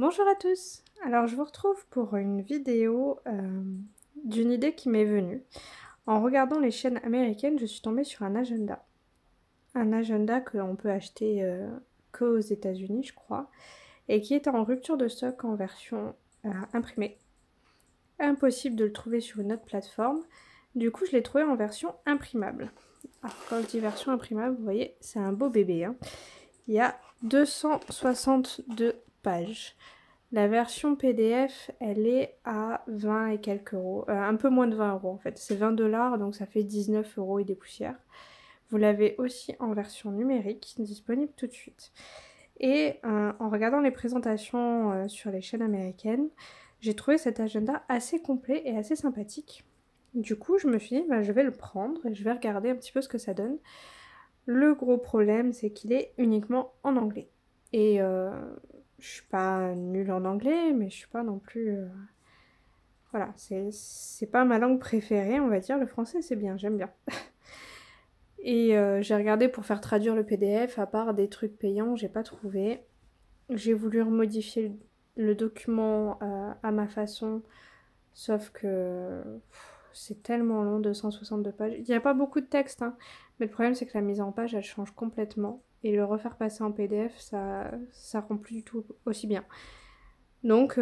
Bonjour à tous! Alors je vous retrouve pour une vidéo d'une idée qui m'est venue. En regardant les chaînes américaines, je suis tombée sur un agenda. Un agenda que l'on peut acheter qu'aux États-Unis, je crois, et qui est en rupture de stock en version imprimée. Impossible de le trouver sur une autre plateforme. Du coup, je l'ai trouvé en version imprimable. Alors quand je dis version imprimable, vous voyez, c'est un beau bébé, hein. Il y a 262 pages. La version PDF, elle est à 20 et quelques euros. Un peu moins de 20 euros en fait. C'est 20 $, donc ça fait 19 euros et des poussières. Vous l'avez aussi en version numérique, disponible tout de suite. Et en regardant les présentations sur les chaînes américaines, j'ai trouvé cet agenda assez complet et assez sympathique. Du coup, je me suis dit, je vais le prendre et je vais regarder un petit peu ce que ça donne. Le gros problème, c'est qu'il est uniquement en anglais. Et je suis pas nulle en anglais, mais je suis pas non plus... Voilà, c'est pas ma langue préférée, on va dire. Le français, c'est bien, j'aime bien. Et j'ai regardé pour faire traduire le PDF, à part des trucs payants, j'ai pas trouvé. J'ai voulu remodifier le document à ma façon, sauf que c'est tellement long, 262 pages. Il n'y a pas beaucoup de texte, hein, mais le problème c'est que la mise en page, elle change complètement. Et le refaire passer en PDF, ça rend plus du tout aussi bien. Donc,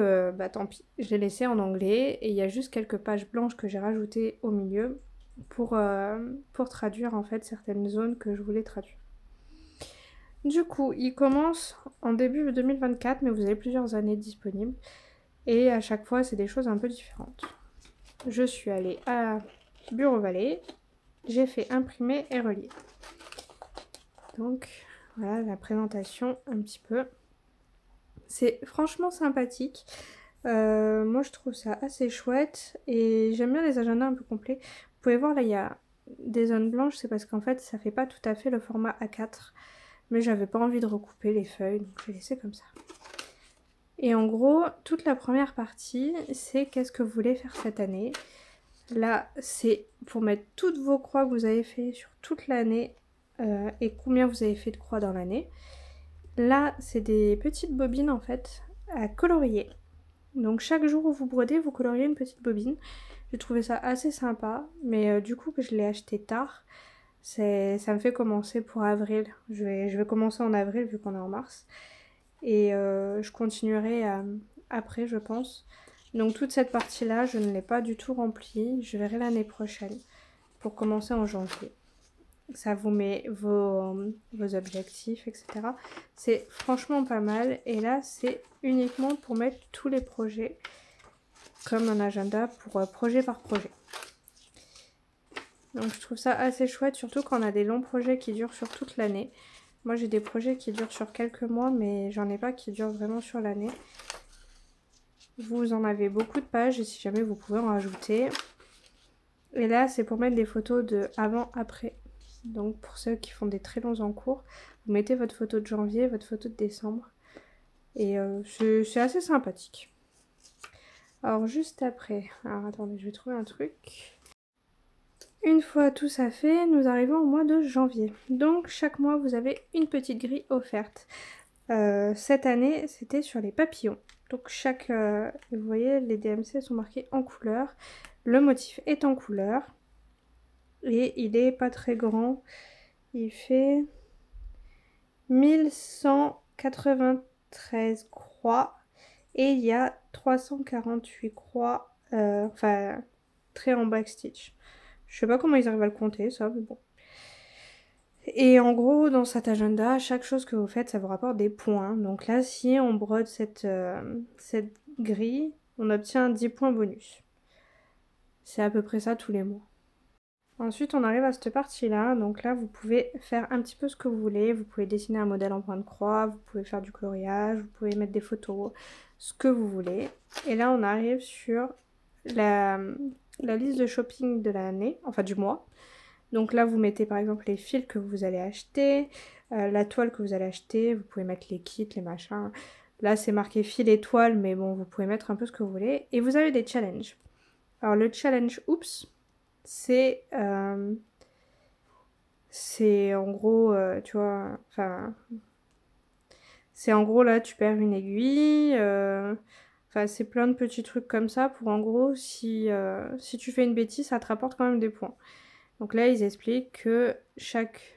tant pis, je l'ai laissé en anglais et il y a juste quelques pages blanches que j'ai rajoutées au milieu pour traduire en fait certaines zones que je voulais traduire. Du coup, il commence en début 2024, mais vous avez plusieurs années disponibles et à chaque fois, c'est des choses un peu différentes. Je suis allée à Bureau Vallée, j'ai fait imprimer et relier. Donc, voilà la présentation un petit peu. C'est franchement sympathique. Moi, je trouve ça assez chouette et j'aime bien les agendas un peu complets. Vous pouvez voir, là, il y a des zones blanches, c'est parce qu'en fait, ça fait pas tout à fait le format A4. Mais j'avais pas envie de recouper les feuilles, donc je vais laisser comme ça. Et en gros, toute la première partie, c'est qu'est-ce que vous voulez faire cette année. Là, c'est pour mettre toutes vos croix que vous avez fait sur toute l'année et combien vous avez fait de croix dans l'année. Là, c'est des petites bobines en fait à colorier. Donc chaque jour où vous brodez, vous coloriez une petite bobine. J'ai trouvé ça assez sympa, mais du coup que je l'ai acheté tard, ça me fait commencer pour avril. Je vais commencer en avril vu qu'on est en mars. Et je continuerai après, je pense. Donc toute cette partie-là, je ne l'ai pas du tout remplie. Je verrai l'année prochaine pour commencer en janvier. Ça vous met vos objectifs, etc. C'est franchement pas mal. Et là, c'est uniquement pour mettre tous les projets comme un agenda pour projet par projet. Donc je trouve ça assez chouette, surtout quand on a des longs projets qui durent sur toute l'année. Moi j'ai des projets qui durent sur quelques mois, mais j'en ai pas qui durent vraiment sur l'année. Vous en avez beaucoup de pages et si jamais vous pouvez en rajouter. Et là c'est pour mettre des photos de avant-après. Donc pour ceux qui font des très longs en cours, vous mettez votre photo de janvier, votre photo de décembre. Et c'est assez sympathique. Alors juste après, alors attendez, je vais trouver un truc. Une fois tout ça fait, nous arrivons au mois de janvier. Donc chaque mois, vous avez une petite grille offerte. Cette année, c'était sur les papillons. Donc vous voyez, les DMC sont marqués en couleur. Le motif est en couleur. Et il est pas très grand. Il fait 1193 croix. Et il y a 348 croix, très en backstitch. Je sais pas comment ils arrivent à le compter, ça, mais bon. Et en gros, dans cet agenda, chaque chose que vous faites, ça vous rapporte des points. Donc là, si on brode cette grille, on obtient 10 points bonus. C'est à peu près ça tous les mois. Ensuite, on arrive à cette partie-là. Donc là, vous pouvez faire un petit peu ce que vous voulez. Vous pouvez dessiner un modèle en point de croix, vous pouvez faire du coloriage, vous pouvez mettre des photos, ce que vous voulez. Et là, on arrive sur la liste de shopping de l'année, enfin du mois. Donc là, vous mettez par exemple les fils que vous allez acheter, la toile que vous allez acheter, vous pouvez mettre les kits, les machins. Là, c'est marqué fil et toile, mais bon, vous pouvez mettre un peu ce que vous voulez. Et vous avez des challenges. Alors le challenge Oups, c'est en gros, tu vois, enfin, C'est en gros là, tu perds une aiguille. Enfin, c'est plein de petits trucs comme ça pour en gros, si tu fais une bêtise, ça te rapporte quand même des points. Donc là, ils expliquent que chaque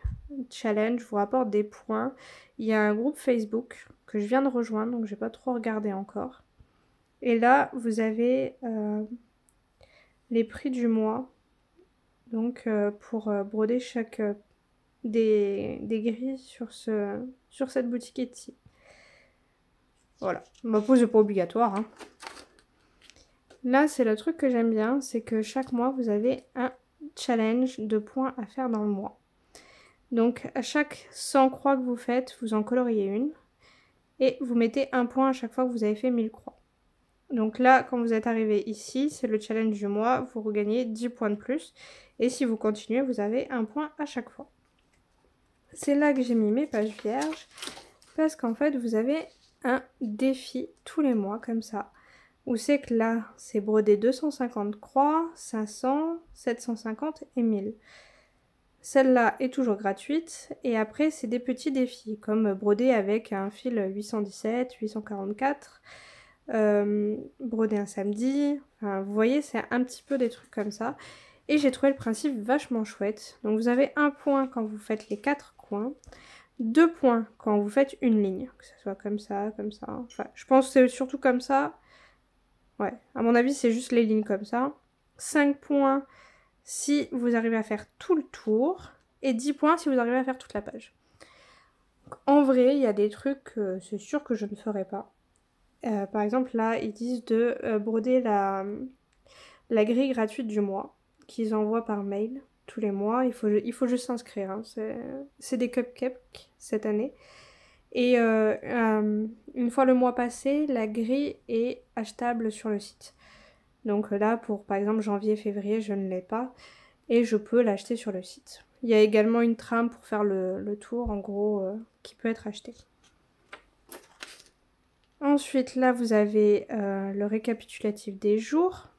challenge vous rapporte des points. Il y a un groupe Facebook que je viens de rejoindre, donc j'ai pas trop regardé encore. Et là, vous avez les prix du mois. Donc pour broder chaque des grilles sur cette boutique Etsy. Voilà. Ma pause n'est pas obligatoire. Hein. Là, c'est le truc que j'aime bien, c'est que chaque mois, vous avez un challenge de points à faire dans le mois. Donc, à chaque 100 croix que vous faites, vous en coloriez une. Et vous mettez un point à chaque fois que vous avez fait 1000 croix. Donc là, quand vous êtes arrivé ici, c'est le challenge du mois, vous regagnez 10 points de plus. Et si vous continuez, vous avez un point à chaque fois. C'est là que j'ai mis mes pages vierges, parce qu'en fait, vous avez un défi tous les mois, comme ça. Où c'est que là, c'est broder 250 croix, 500, 750 et 1000. Celle-là est toujours gratuite. Et après, c'est des petits défis, comme broder avec un fil 817, 844, broder un samedi. Enfin, vous voyez, c'est un petit peu des trucs comme ça. Et j'ai trouvé le principe vachement chouette. Donc vous avez un point quand vous faites les 4 coins. 2 points quand vous faites une ligne. Que ce soit comme ça, comme ça. Enfin, je pense que c'est surtout comme ça. Ouais, à mon avis, c'est juste les lignes comme ça. 5 points si vous arrivez à faire tout le tour. Et 10 points si vous arrivez à faire toute la page. Donc, en vrai, il y a des trucs, c'est sûr que je ne ferai pas. Par exemple, là, ils disent de broder la grille gratuite du mois qu'ils envoient par mail tous les mois. Il faut juste s'inscrire. Hein. C'est des cupcakes cette année. Et une fois le mois passé, la grille est achetable sur le site. Donc là, pour par exemple janvier, février, je ne l'ai pas. Et je peux l'acheter sur le site. Il y a également une trame pour faire le tour, en gros, qui peut être achetée. Ensuite, là, vous avez le récapitulatif des jours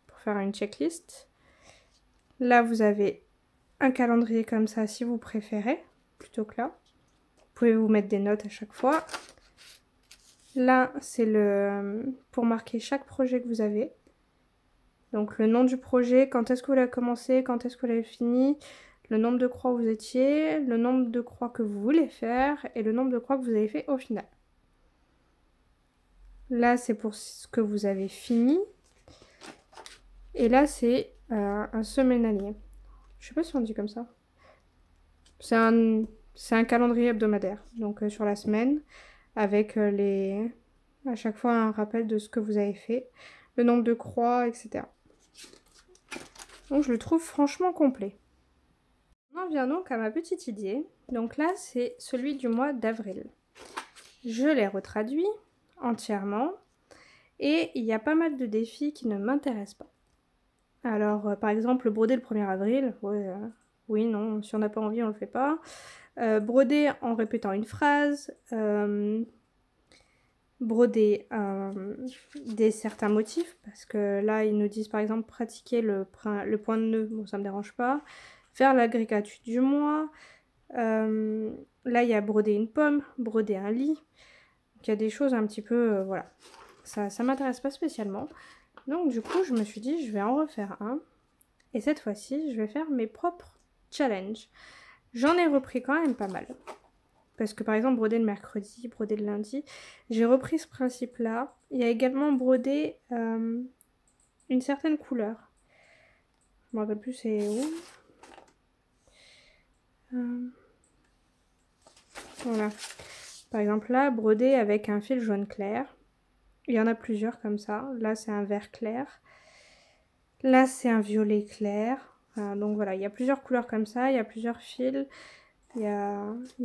pour faire une checklist. Là, vous avez un calendrier comme ça si vous préférez, plutôt que là. Vous pouvez vous mettre des notes à chaque fois. Là, c'est pour marquer chaque projet que vous avez. Donc le nom du projet, quand est-ce que vous l'avez commencé, quand est-ce que vous l'avez fini, le nombre de croix où vous étiez, le nombre de croix que vous voulez faire et le nombre de croix que vous avez fait au final. Là, c'est pour ce que vous avez fini. Et là, c'est un semainier. Je sais pas si on dit comme ça. C'est un calendrier hebdomadaire. Donc sur la semaine, avec à chaque fois un rappel de ce que vous avez fait, le nombre de croix, etc. Donc je le trouve franchement complet. On en vient donc à ma petite idée. Donc là, c'est celui du mois d'avril. Je l'ai retraduit entièrement. Et il y a pas mal de défis qui ne m'intéressent pas. Alors, par exemple, broder le 1er avril. Ouais, oui, non, si on n'a pas envie, on le fait pas. Broder en répétant une phrase. Broder certains motifs. Parce que là, ils nous disent par exemple pratiquer le point de nœud. Bon, ça me dérange pas. Faire l'agrégature du mois. Là, il y a broder une pomme, broder un lit. Donc, il y a des choses un petit peu... voilà. Ça m'intéresse pas spécialement. Donc, du coup, je me suis dit, je vais en refaire un. Et cette fois-ci, je vais faire mes propres challenges. J'en ai repris quand même pas mal. Parce que, par exemple, broder le mercredi, broder le lundi, j'ai repris ce principe-là. Il y a également broder une certaine couleur. Je me rappelle plus c'est où. Voilà. Par exemple là, broder avec un fil jaune clair. Il y en a plusieurs comme ça. Là, c'est un vert clair. Là, c'est un violet clair. Donc voilà, il y a plusieurs couleurs comme ça. Il y a plusieurs fils. Il y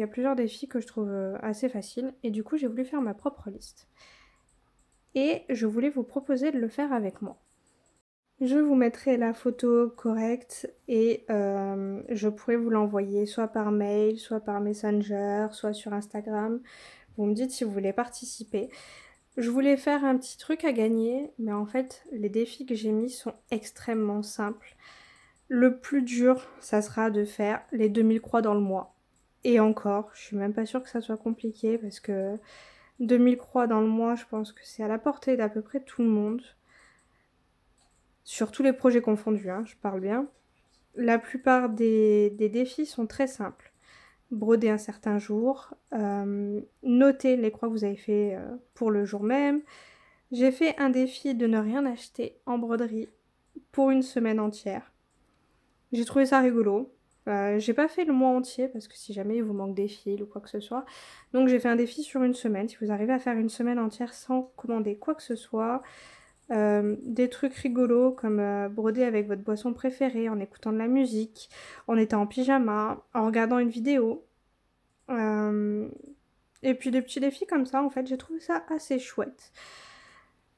a plusieurs défis que je trouve assez faciles. Et du coup, j'ai voulu faire ma propre liste. Et je voulais vous proposer de le faire avec moi. Je vous mettrai la photo correcte et je pourrai vous l'envoyer soit par mail, soit par Messenger, soit sur Instagram. Vous me dites si vous voulez participer. Je voulais faire un petit truc à gagner, mais en fait, les défis que j'ai mis sont extrêmement simples. Le plus dur, ça sera de faire les 2000 croix dans le mois. Et encore, je suis même pas sûre que ça soit compliqué parce que 2000 croix dans le mois, je pense que c'est à la portée d'à peu près tout le monde. Sur tous les projets confondus, hein, je parle bien. La plupart des défis sont très simples. Broder un certain jour, noter les croix que vous avez fait pour le jour même. J'ai fait un défi de ne rien acheter en broderie pour une semaine entière. J'ai trouvé ça rigolo. J'ai pas fait le mois entier parce que si jamais il vous manque des fils ou quoi que ce soit. Donc j'ai fait un défi sur une semaine. Si vous arrivez à faire une semaine entière sans commander quoi que ce soit, des trucs rigolos comme broder avec votre boisson préférée, en écoutant de la musique, en étant en pyjama, en regardant une vidéo. Et puis des petits défis comme ça, en fait, j'ai trouvé ça assez chouette.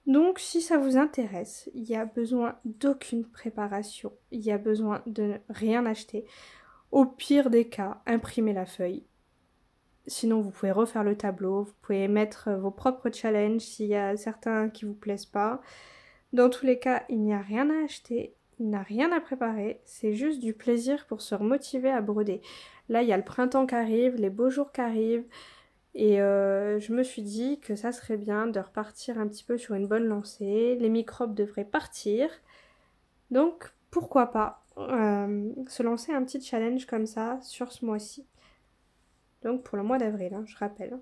Donc si ça vous intéresse, il n'y a besoin d'aucune préparation, il n'y a besoin de rien acheter. Au pire des cas, imprimez la feuille. Sinon, vous pouvez refaire le tableau, vous pouvez mettre vos propres challenges s'il y a certains qui ne vous plaisent pas. Dans tous les cas, il n'y a rien à acheter, il n'y a rien à préparer, c'est juste du plaisir pour se remotiver à broder. Là, il y a le printemps qui arrive, les beaux jours qui arrivent, et je me suis dit que ça serait bien de repartir un petit peu sur une bonne lancée. Les microbes devraient partir, donc pourquoi pas se lancer un petit challenge comme ça sur ce mois-ci. Donc pour le mois d'avril, hein, je rappelle.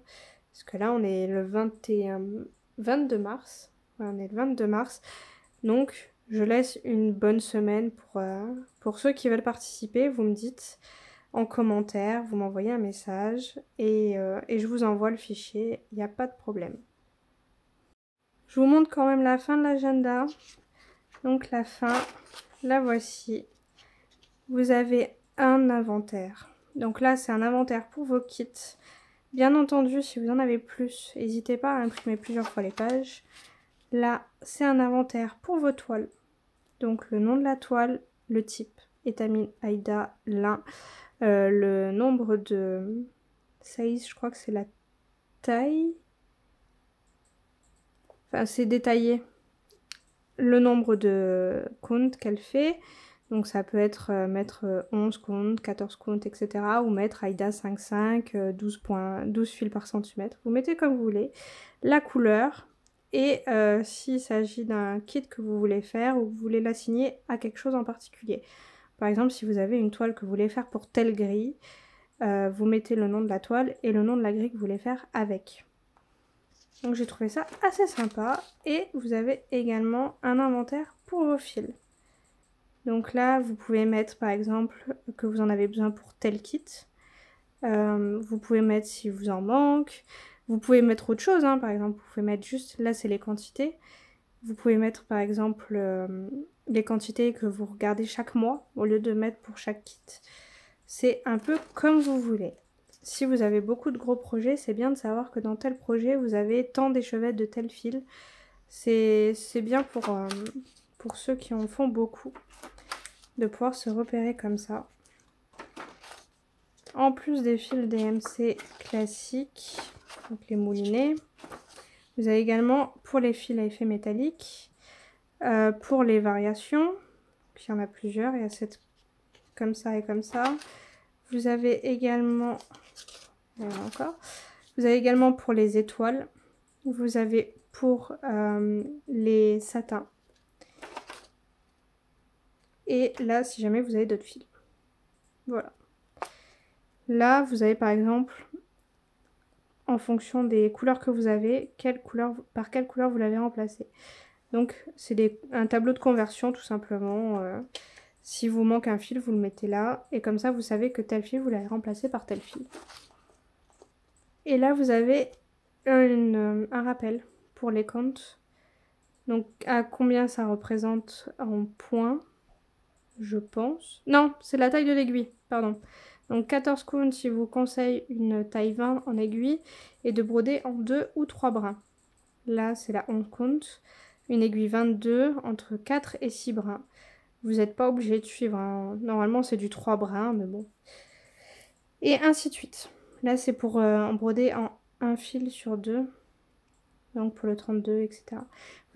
Parce que là, on est le 22 mars. Ouais, on est le 22 mars. Donc, je laisse une bonne semaine pour ceux qui veulent participer. Vous me dites en commentaire, vous m'envoyez un message et je vous envoie le fichier. Il n'y a pas de problème. Je vous montre quand même la fin de l'agenda. Donc la fin, la voici. Vous avez un inventaire. Donc là, c'est un inventaire pour vos kits. Bien entendu, si vous en avez plus, n'hésitez pas à imprimer plusieurs fois les pages. Là, c'est un inventaire pour vos toiles. Donc le nom de la toile, le type, étamine, Aïda, lin, le nombre de size, je crois que c'est la taille. Enfin, c'est détaillé. Le nombre de comptes qu'elle fait. Donc ça peut être mettre 11 comptes, 14 comptes, etc. Ou mettre Aïda 5,5, 12 fils par centimètre. Vous mettez comme vous voulez. La couleur. Et s'il s'agit d'un kit que vous voulez faire ou que vous voulez l'assigner à quelque chose en particulier. Par exemple, si vous avez une toile que vous voulez faire pour telle grille, vous mettez le nom de la toile et le nom de la grille que vous voulez faire avec. Donc j'ai trouvé ça assez sympa. Et vous avez également un inventaire pour vos fils. Donc là, vous pouvez mettre par exemple que vous en avez besoin pour tel kit. Vous pouvez mettre si vous en manque. Vous pouvez mettre autre chose, hein. Par exemple, vous pouvez mettre juste, là c'est les quantités. Vous pouvez mettre par exemple les quantités que vous regardez chaque mois au lieu de mettre pour chaque kit. C'est un peu comme vous voulez. Si vous avez beaucoup de gros projets, c'est bien de savoir que dans tel projet, vous avez tant d'échevettes de tel fil. C'est bien pour ceux qui en font beaucoup de pouvoir se repérer comme ça. En plus des fils DMC classiques, donc les moulinets, vous avez également pour les fils à effet métallique, pour les variations, il y en a plusieurs, il y a cette comme ça et comme ça. Vous avez également, vous avez également pour les étoiles, vous avez pour les satins. Et là, si jamais vous avez d'autres fils. Voilà. Là, vous avez par exemple, en fonction des couleurs que vous avez, par quelle couleur vous l'avez remplacé. Donc, c'est un tableau de conversion tout simplement. Si vous manque un fil, vous le mettez là. Et comme ça, vous savez que tel fil, vous l'avez remplacé par tel fil. Et là, vous avez un rappel pour les comptes. Donc, à combien ça représente en points, je pense. Non, c'est la taille de l'aiguille, pardon. Donc 14 counts si vous conseille une taille 20 en aiguille et de broder en 2 ou 3 brins. Là, c'est la 11 counts. Une aiguille 22 entre 4 et 6 brins. Vous n'êtes pas obligé de suivre. Hein. Normalement, c'est du 3 brins, mais bon. Et ainsi de suite. Là, c'est pour broder en un fil sur 2. Donc pour le 32, etc.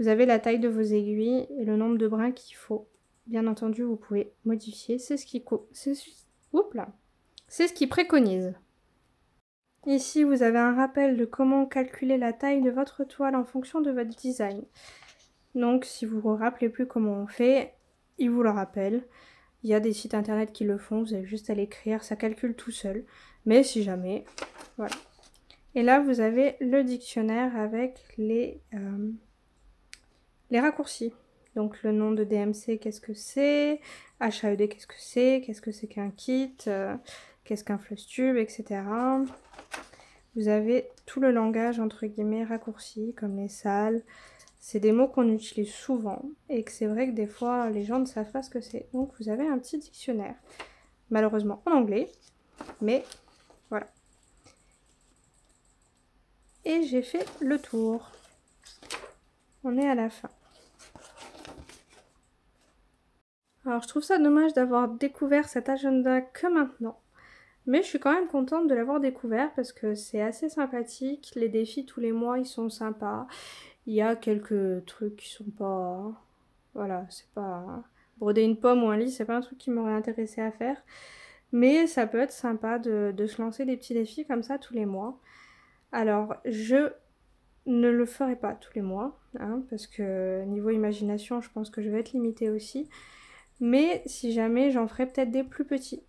Vous avez la taille de vos aiguilles et le nombre de brins qu'il faut. Bien entendu, vous pouvez modifier. C'est ce qui préconise. Ici, vous avez un rappel de comment calculer la taille de votre toile en fonction de votre design. Donc, si vous ne vous rappelez plus comment on fait, il vous le rappelle. Il y a des sites internet qui le font, vous avez juste à l'écrire, ça calcule tout seul. Mais si jamais, voilà. Et là, vous avez le dictionnaire avec les raccourcis. Donc, le nom de DMC, qu'est-ce que c'est? HAED, qu'est-ce que c'est qu'un kit? Qu'est-ce qu'un flush tube, etc. Vous avez tout le langage, entre guillemets, raccourci, comme les salles. C'est des mots qu'on utilise souvent et que c'est vrai que des fois, les gens ne savent pas ce que c'est. Donc, vous avez un petit dictionnaire, malheureusement en anglais, mais voilà. Et j'ai fait le tour. On est à la fin. Alors, je trouve ça dommage d'avoir découvert cet agenda que maintenant. Mais je suis quand même contente de l'avoir découvert parce que c'est assez sympathique. Les défis tous les mois, ils sont sympas. Il y a quelques trucs qui sont pas... Voilà, c'est pas... Broder une pomme ou un lit, c'est pas un truc qui m'aurait intéressé à faire. Mais ça peut être sympa de se lancer des petits défis comme ça tous les mois. Alors, je ne le ferai pas tous les mois, hein, parce que niveau imagination, je pense que je vais être limitée aussi. Mais si jamais, j'en ferai peut-être des plus petits,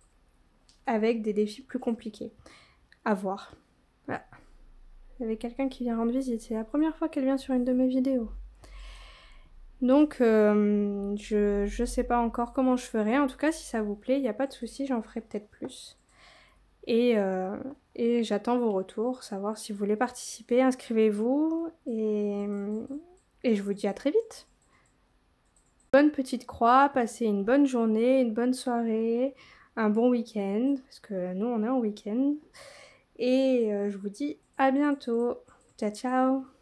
avec des défis plus compliqués. À voir. Voilà. Il y avait quelqu'un qui vient rendre visite, c'est la première fois qu'elle vient sur une de mes vidéos. Donc, je sais pas encore comment je ferai. En tout cas, si ça vous plaît, il n'y a pas de souci, j'en ferai peut-être plus. Et j'attends vos retours, savoir si vous voulez participer, inscrivez-vous et je vous dis à très vite. Bonne petite croix, passez une bonne journée, une bonne soirée, un bon week-end, parce que nous on est en week-end. Et je vous dis à bientôt. Ciao ciao!